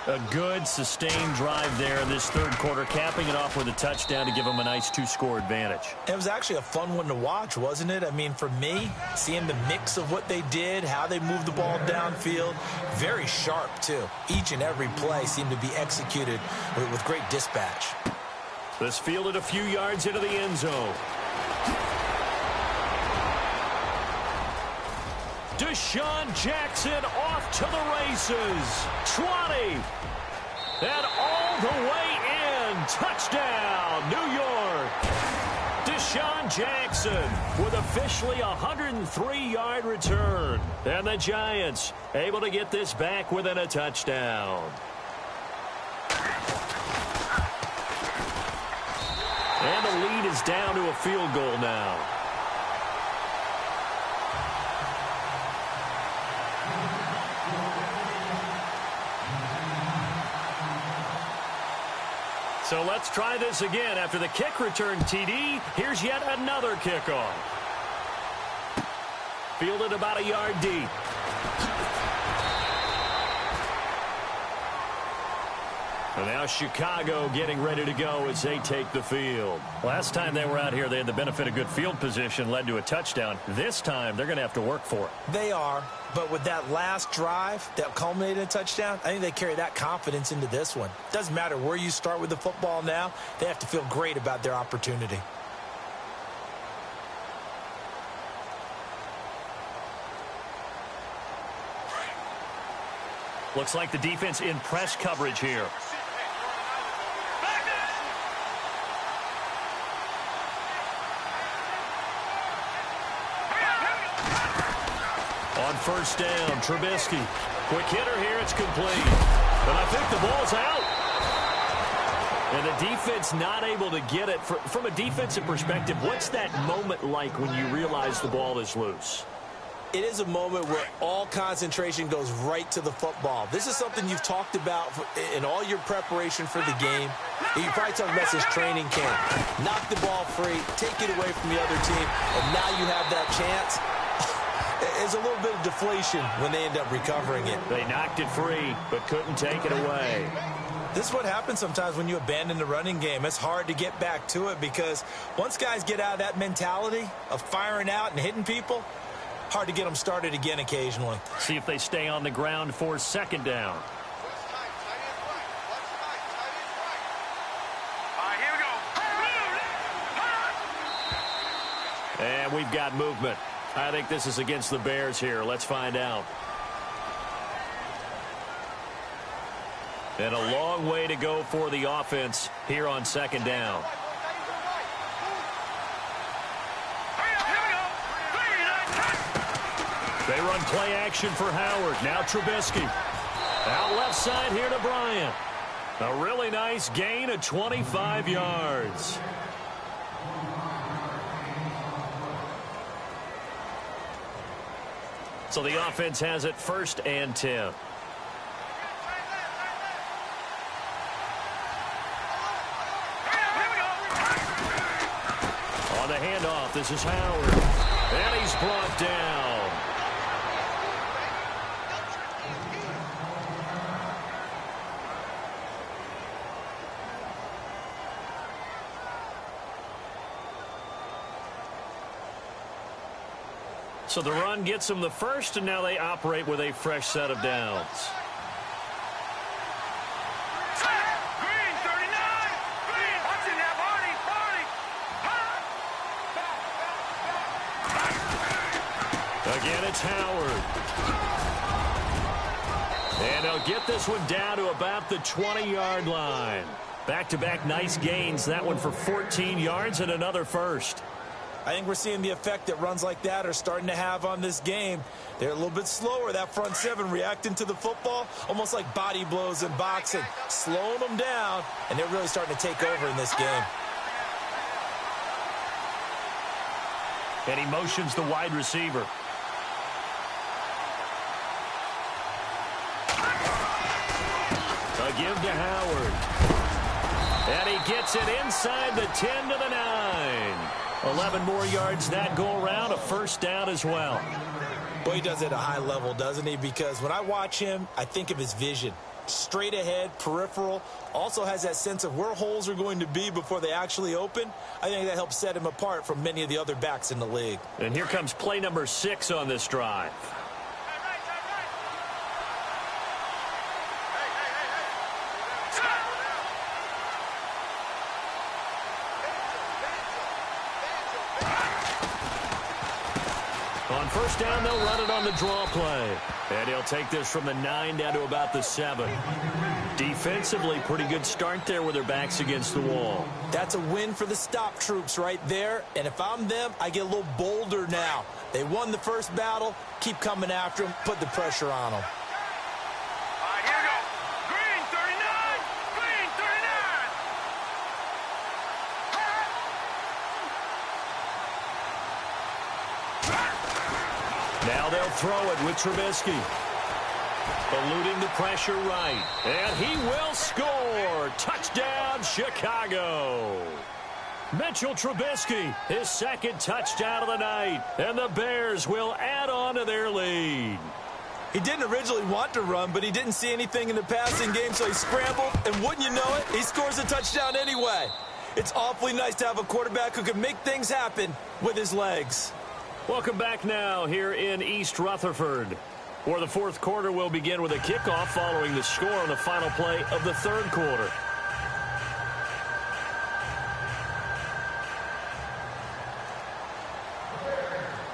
Speaker 3: A good, sustained drive there in this 3rd quarter, capping it off with a touchdown to give them a nice 2-score advantage.
Speaker 4: It was actually a fun one to watch, wasn't it? I mean, for me, seeing the mix of what they did, how they moved the ball downfield, very sharp, too. Each and every play seemed to be executed with great dispatch.
Speaker 3: This fielded a few yards into the end zone. Deshaun Jackson off to the races. 20. And all the way in. Touchdown, New York. Deshaun DeSean Jackson with officially a 103-yard return. And the Giants able to get this back within a touchdown. And the lead is down to a field goal now. So let's try this again. After the kick return TD, here's yet another kickoff. Fielded about a yard deep. And now Chicago getting ready to go as they take the field. Last time they were out here, they had the benefit of good field position, led to a touchdown. This time, they're going to have to work for it.
Speaker 4: They are, but with that last drive that culminated in a touchdown, I think they carry that confidence into this one. Doesn't matter where you start with the football now, they have to feel great about their opportunity.
Speaker 3: Looks like the defense in press coverage here. On first down, Trubisky. Quick hitter here, it's complete. But I think the ball's out. And the defense not able to get it. From a defensive perspective, what's that moment like when you realize the ball is loose?
Speaker 4: It is a moment where all concentration goes right to the football. This is something you've talked about in all your preparation for the game. You probably talked about this training camp. Knock the ball free, take it away from the other team, and now you have that chance. There's a little bit of deflation when they end up recovering it.
Speaker 3: They knocked it free, but couldn't take it away.
Speaker 4: This is what happens sometimes when you abandon the running game. It's hard to get back to it because once guys get out of that mentality of firing out and hitting people, hard to get them started again occasionally.
Speaker 3: See if they stay on the ground for second down.
Speaker 5: All right, here we go.
Speaker 3: And we've got movement. I think this is against the Bears here. Let's find out. And a long way to go for the offense here on second down. They run play action for Howard. Now Trubisky. Out left side here to Bryant. A really nice gain of 25 yards. So the offense has it 1st and 10. On the handoff, this is Howard. And he's brought down. So the run gets them the first, and now they operate with a fresh set of downs.
Speaker 5: Green, 39. Green, watching that party.
Speaker 3: Again, it's Howard. And they'll get this one down to about the 20-yard line. Back-to-back nice gains. That one for 14 yards and another first.
Speaker 4: I think we're seeing the effect that runs like that are starting to have on this game. They're a little bit slower, that front seven, reacting to the football, almost like body blows in boxing, slowing them down, and they're really starting to take over in this game.
Speaker 3: And he motions the wide receiver. A give to Howard. And he gets it inside the 10 to the 9. 11 more yards that go around, a first down as well.
Speaker 4: Boy, he does it at a high level, doesn't he? Because when I watch him, I think of his vision. Straight ahead, peripheral, also has that sense of where holes are going to be before they actually open. I think that helps set him apart from many of the other backs in the league.
Speaker 3: And here comes play number 6 on this drive. first down, they'll run it on the draw play. And he'll take this from the 9 down to about the 7. Defensively, pretty good start there with their backs against the wall.
Speaker 4: That's a win for the stop troops right there. And if I'm them, I get a little bolder now. They won the first battle. Keep coming after them. Put the pressure on them.
Speaker 5: All right, here we go. Green 39. Green 39.
Speaker 3: Now they'll throw it with Trubisky. Eluding the pressure right. And he will score. Touchdown, Chicago. Mitchell Trubisky, his second touchdown of the night. And the Bears will add on to their lead.
Speaker 4: He didn't originally want to run, but he didn't see anything in the passing game, so he scrambled. And wouldn't you know it, he scores a touchdown anyway. It's awfully nice to have a quarterback who can make things happen with his legs.
Speaker 3: Welcome back now here in East Rutherford, where the fourth quarter will begin with a kickoff following the score on the final play of the third quarter.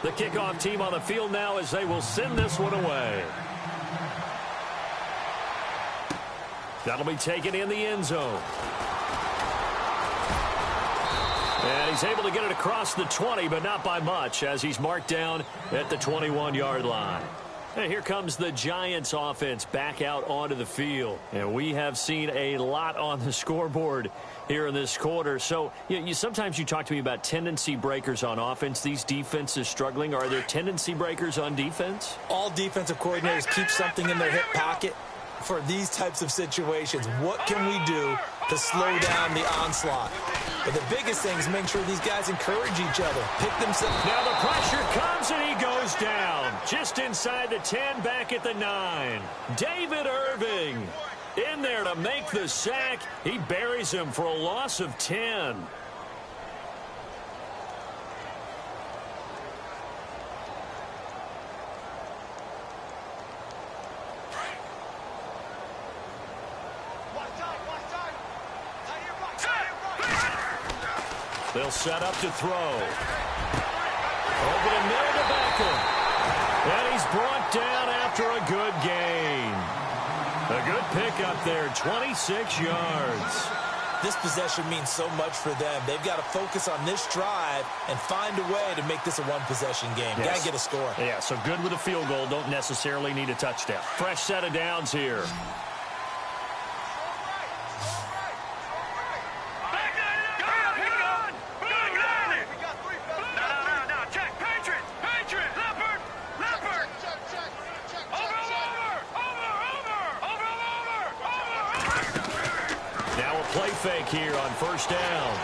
Speaker 3: The kickoff team on the field now as they will send this one away. That'll be taken in the end zone. And he's able to get it across the 20, but not by much, as he's marked down at the 21-yard line. And here comes the Giants offense back out onto the field. And we have seen a lot on the scoreboard here in this quarter. So sometimes you talk to me about tendency breakers on offense. These defenses struggling. Are there tendency breakers on defense?
Speaker 4: All defensive coordinators keep something in their hip pocket for these types of situations. What can we do to slow down the onslaught? But the biggest thing is make sure these guys encourage each other. Pick themselves.
Speaker 3: Now the pressure comes and he goes down. Just inside the 10, back at the 9. David Irving in there to make the sack. He buries him for a loss of 10. They'll set up to throw. Over the middle to Beckham. And he's brought down after a good gain. A good pickup there, 26 yards.
Speaker 4: This possession means so much for them. They've got to focus on this drive and find a way to make this a one-possession game.
Speaker 3: Yes.
Speaker 4: Got to get a score.
Speaker 3: Yeah, so good with a field goal. Don't necessarily need a touchdown. Fresh set of downs here. Play fake here on first down.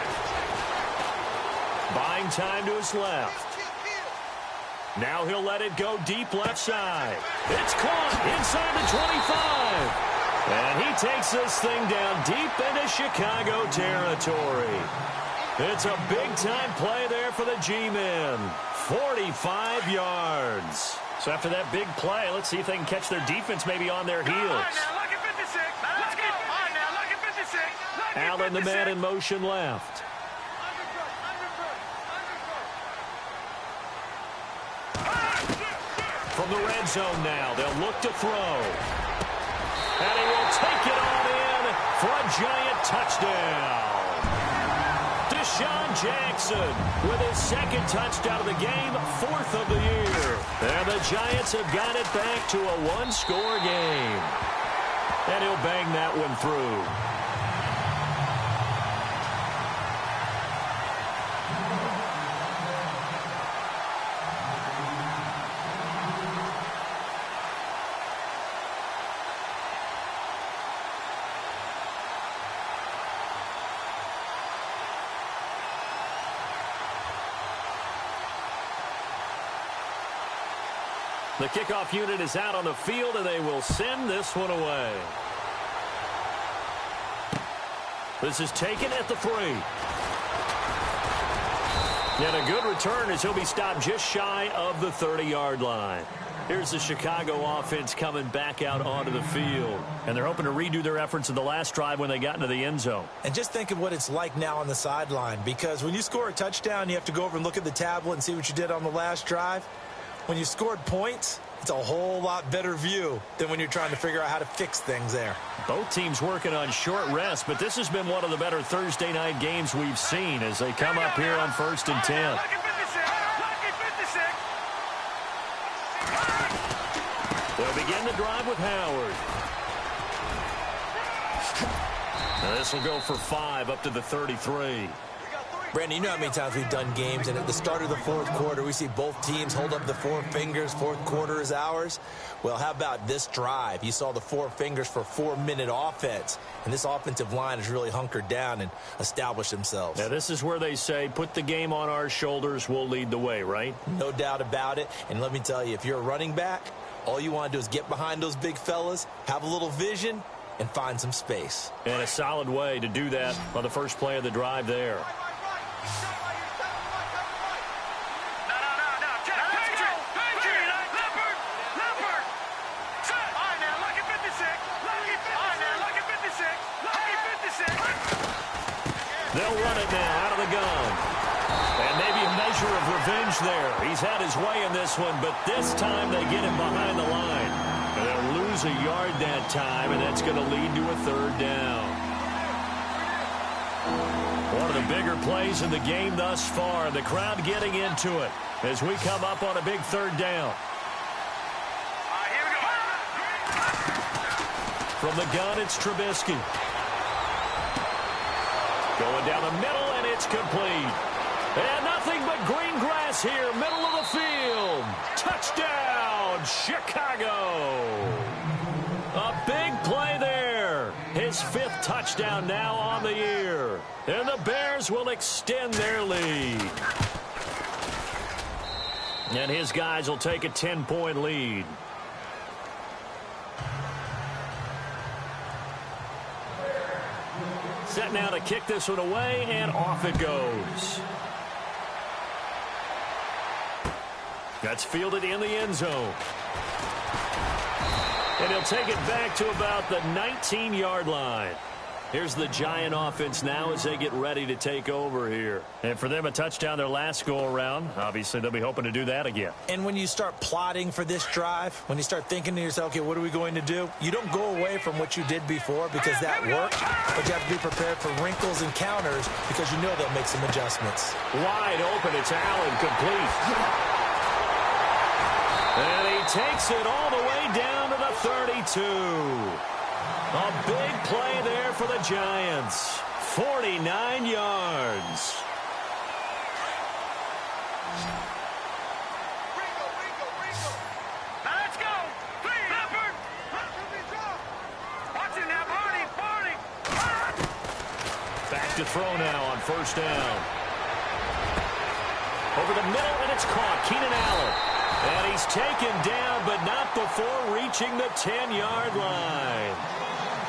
Speaker 3: Buying time to his left. Now he'll let it go deep left side. It's caught inside the 25. And he takes this thing down deep into Chicago territory. It's a big-time play there for the G-men. 45 yards. So after that big play, let's see if they can catch their defense maybe on their heels. Allen, the man in motion left. From the red zone now, they'll look to throw. And he will take it on in for a giant touchdown. Deshaun Jackson with his second touchdown of the game, 4th of the year. And the Giants have got it back to a one-score game. And he'll bang that one through. The kickoff unit is out on the field, and they will send this one away. This is taken at the 3. And a good return as he'll be stopped just shy of the 30-yard line. Here's the Chicago offense coming back out onto the field. And they're hoping to redo their efforts in the last drive when they got into the end zone.
Speaker 4: And just think of what it's like now on the sideline. Because when you score a touchdown, you have to go over and look at the tablet and see what you did on the last drive. when you scored points, it's a whole lot better view than when you're trying to figure out how to fix things there.
Speaker 3: Both teams working on short rest, but this has been one of the better Thursday night games we've seen as they come up here on 1st and 10.
Speaker 5: Lucky 56. Lucky 56.
Speaker 3: They'll begin the drive with Howard. Now this will go for 5 up to the 33.
Speaker 4: Brandon, you know how many times we've done games, and at the start of the fourth quarter, we see both teams hold up the 4 fingers, fourth quarter is ours. Well, how about this drive? You saw the 4 fingers for 4-minute offense, and this offensive line has really hunkered down and established themselves.
Speaker 3: Now, this is where they say, put the game on our shoulders, we'll lead the way, right?
Speaker 4: No doubt about it, and let me tell you, if you're a running back, all you want to do is get behind those big fellas, have a little vision, and find some space.
Speaker 3: And a solid way to do that on the first play of the drive there. They'll run it now out of the gun. And maybe a measure of revenge there. He's had his way in this one, but this time they get him behind the line. And they'll lose a yard that time, and that's going to lead to a 3rd down. One of the bigger plays in the game thus far. The crowd getting into it as we come up on a big 3rd down.
Speaker 5: Here we go.
Speaker 3: From the gun, it's Trubisky. Going down the middle, and it's complete. And nothing but green grass here, middle of the field. Touchdown, Chicago. A big play there. His 5th touchdown now on the year. And the Bears will extend their lead. And his guys will take a 10-point lead. Set now to kick this one away, and off it goes. That's fielded in the end zone. And he'll take it back to about the 19-yard line. Here's the Giant offense now as they get ready to take over here. And for them, a touchdown their last go-around. Obviously, they'll be hoping to do that again.
Speaker 4: And when you start plotting for this drive, when you start thinking to yourself, okay, what are we going to do? You don't go away from what you did before because that worked, but you have to be prepared for wrinkles and counters because you know they'll make some adjustments.
Speaker 3: Wide open, it's Allen, complete. And he takes it all the way down to the 32. A big play there for the Giants. 49 yards.
Speaker 5: Now let's go. Leopard. Watch it now, Barney.
Speaker 3: Back to throw now on 1st down. Over the middle, and it's caught. Keenan Allen. And he's taken down, but not before reaching the 10-yard line.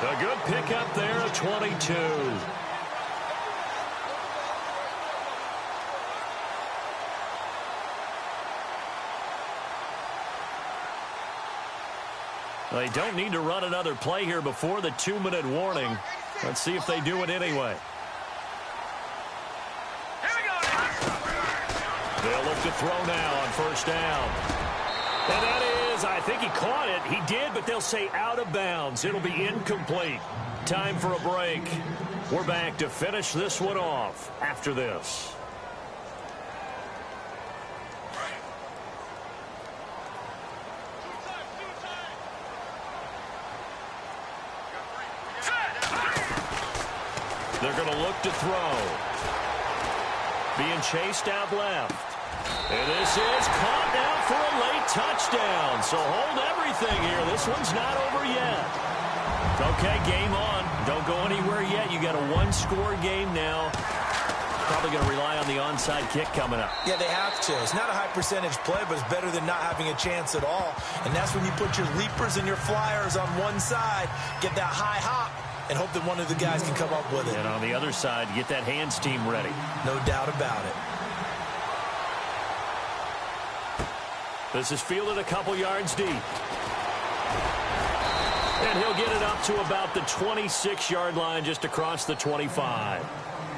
Speaker 3: A good pickup there at 22. They don't need to run another play here before the 2-minute warning. Let's see if they do it anyway.
Speaker 5: Here we go.
Speaker 3: They'll look to throw now on 1st down. And that is, I think he caught it. He did, but they'll say out of bounds. It'll be incomplete. Time for a break. We're back to finish this one off after this. They're going to look to throw. Being chased out left. And this is caught now for a late touchdown. So hold everything here. This one's not over yet. Okay, game on. Don't go anywhere yet. You got a 1-score game now. Probably going to rely on the onside kick coming up.
Speaker 4: Yeah, they have to. It's not a high percentage play, but it's better than not having a chance at all. And that's when you put your leapers and your flyers on one side, get that high hop, and hope that one of the guys can come up with it.
Speaker 3: And on the other side, get that hands team ready.
Speaker 4: No doubt about it.
Speaker 3: This is fielded a couple yards deep. And he'll get it up to about the 26-yard line, just across the 25.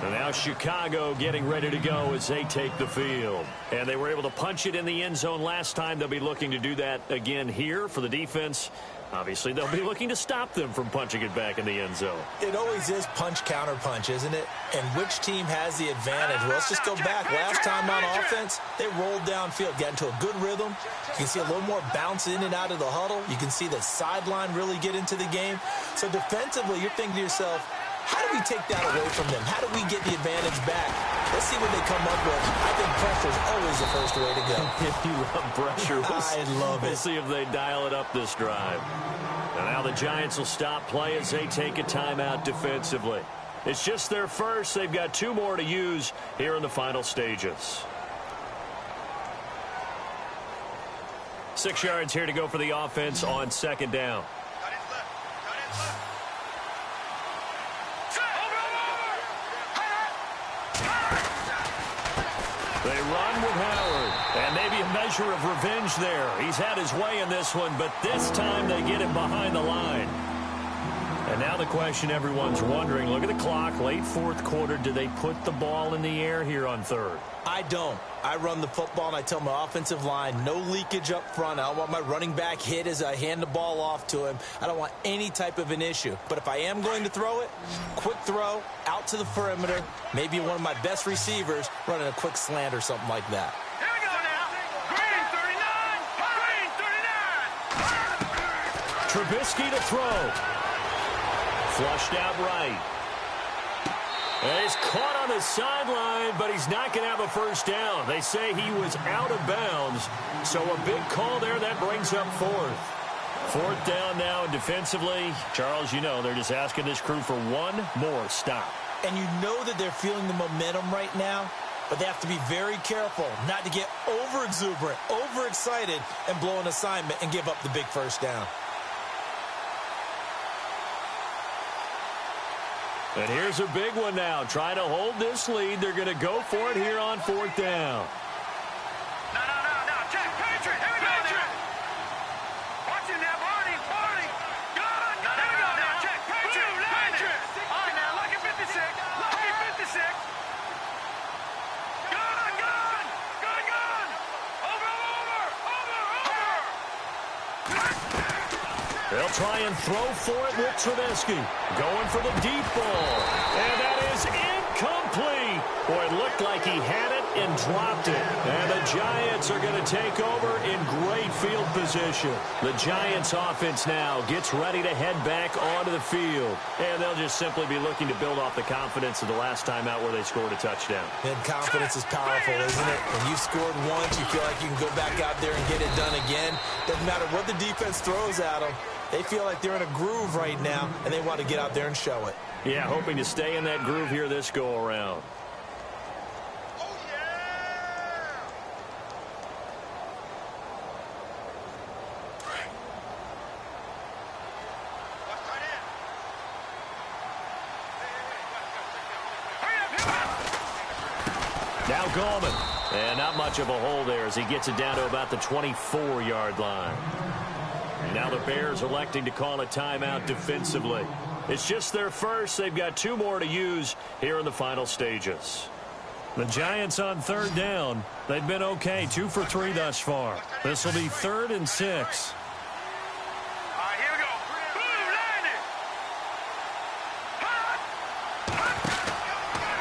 Speaker 3: And now Chicago getting ready to go as they take the field. And they were able to punch it in the end zone last time. They'll be looking to do that again here for the defense. Obviously, they'll be looking to stop them from punching it back in the end zone.
Speaker 4: It always is punch-counter-punch, isn't it? And which team has the advantage? Well, let's just go back. Last time on offense, they rolled downfield, got into a good rhythm. You can see a little more bounce in and out of the huddle. You can see the sideline really get into the game. So defensively, you're thinking to yourself, how do we take that away from them? How do we get the advantage back? Let's see what they come up with. I think pressure is always the first way to go.
Speaker 3: If you love pressure,
Speaker 4: I love it.
Speaker 3: We'll see if they dial it up this drive. And now the Giants will stop play as they take a timeout defensively. It's just their first. They've got 2 more to use here in the final stages. 6 yards here to go for the offense on second down. They run with Howard, and maybe a measure of revenge there. He's had his way in this one, but this time they get him behind the line. And now the question everyone's wondering, look at the clock, late fourth quarter, do they put the ball in the air here on third?
Speaker 4: I don't. I run the football, and I tell my offensive line, no leakage up front. I don't want my running back hit as I hand the ball off to him. I don't want any type of an issue. But if I am going to throw it, quick throw, out to the perimeter, maybe one of my best receivers running a quick slant or something like that.
Speaker 5: Here we go now. Green 39. Green 39.
Speaker 3: Trubisky to throw. Flushed out right. And he's caught on the sideline, but he's not going to have a first down. They say he was out of bounds. So a big call there. That brings up fourth. Fourth down now, and defensively, Charles, you know, they're just asking this crew for one more stop.
Speaker 4: And you know that they're feeling the momentum right now, but they have to be very careful not to get over-exuberant, over-excited, and blow an assignment and give up the big first down.
Speaker 3: And here's a big one now. Trying to hold this lead. They're going to go for it here on fourth down.
Speaker 5: No. Check. Patriot. Here we go now. Watch it now, Barney. Good. No. Here we go now. Check. Patriot. All right, now. Lucky 56. Lucky 56. Good. Over.
Speaker 3: They'll try and throw for it with Trubisky. Going for the deep ball. And that is incomplete. Boy, it looked like he had it and dropped it. And the Giants are going to take over in great field position. The Giants offense now gets ready to head back onto the field. And they'll just simply be looking to build off the confidence of the last time out where they scored a touchdown.
Speaker 4: And confidence is powerful, isn't it? When you've scored once, you feel like you can go back out there and get it done again. Doesn't matter what the defense throws at them. They feel like they're in a groove right now, and they want to get out there and show it.
Speaker 3: Yeah, hoping to stay in that groove here this go-around. Now Gallman. And not much of a hole there as he gets it down to about the 24-yard line. Now the Bears electing to call a timeout defensively. It's just their first. They've got 2 more to use here in the final stages. The Giants on third down. They've been okay. 2 for 3 thus far. This will be 3rd and 6.
Speaker 5: All right, here we go. Blue, landing.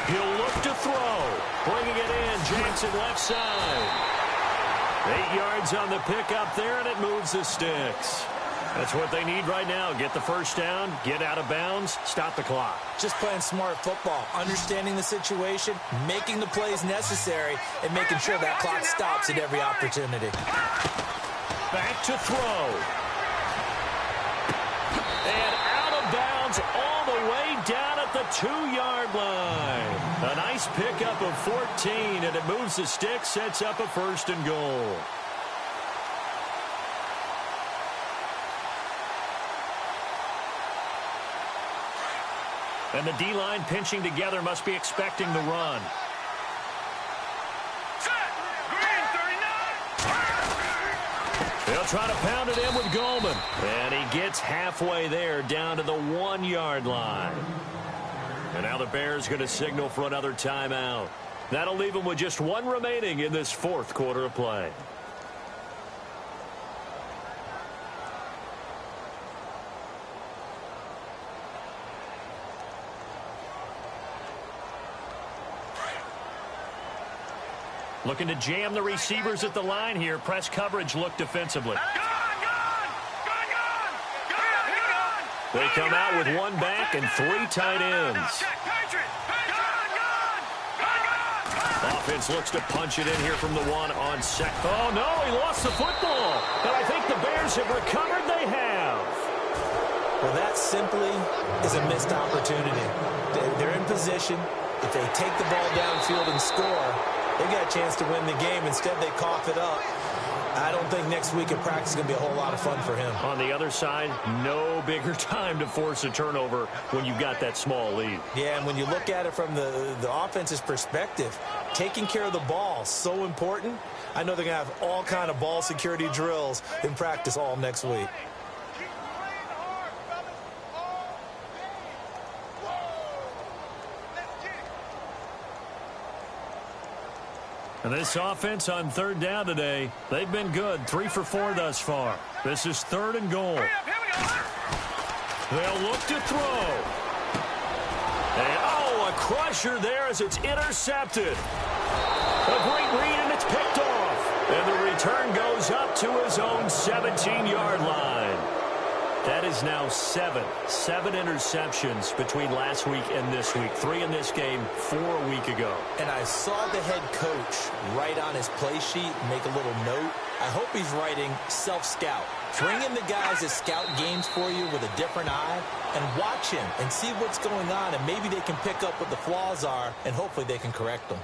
Speaker 3: He'll look to throw. Bringing it in. Jackson left side. 8 yards on the pickup there, and it moves the sticks. That's what they need right now. Get the first down, get out of bounds, stop the clock.
Speaker 4: Just playing smart football, understanding the situation, making the plays necessary, and making sure that clock stops at every opportunity.
Speaker 3: Back to throw. And out of bounds all the way down at the 2-yard line. A nice pickup of 14, and it moves the sticks, sets up a 1st and goal. And the D-line pinching together, must be expecting the run.
Speaker 5: Green 39.
Speaker 3: They'll try to pound it in with Gallman. And he gets halfway there, down to the 1-yard line. And now the Bears going to signal for another timeout. That'll leave them with just one remaining in this fourth quarter of play. Looking to jam the receivers at the line here. Press coverage look defensively. They come out with one back and 3 tight ends. Offense looks to punch it in here from the one on second. Oh, no, he lost the football. And I think the Bears have recovered. They have.
Speaker 4: Well, that simply is a missed opportunity. They're in position. If they take the ball downfield and score, they got a chance to win the game. Instead, they cough it up. I don't think next week in practice is going to be a whole lot of fun for him.
Speaker 3: On the other side, no bigger time to force a turnover when you've got that small lead.
Speaker 4: Yeah, and when you look at it from the offense's perspective, taking care of the ball, so important. I know they're going to have all kind of ball security drills in practice all next week.
Speaker 3: And this offense on third down today, they've been good. 3 for 4 thus far. This is 3rd and goal. They'll look to throw. And, a crusher there as it's intercepted. A great read, and it's picked off. And the return goes up to his own 17-yard line. That is now 7 interceptions between last week and this week. 3 in this game, 4 a week ago.
Speaker 4: And I saw the head coach write on his play sheet, make a little note. I hope he's writing self-scout. Bring in the guys that scout games for you with a different eye and watch him and see what's going on, and maybe they can pick up what the flaws are, and hopefully they can correct them.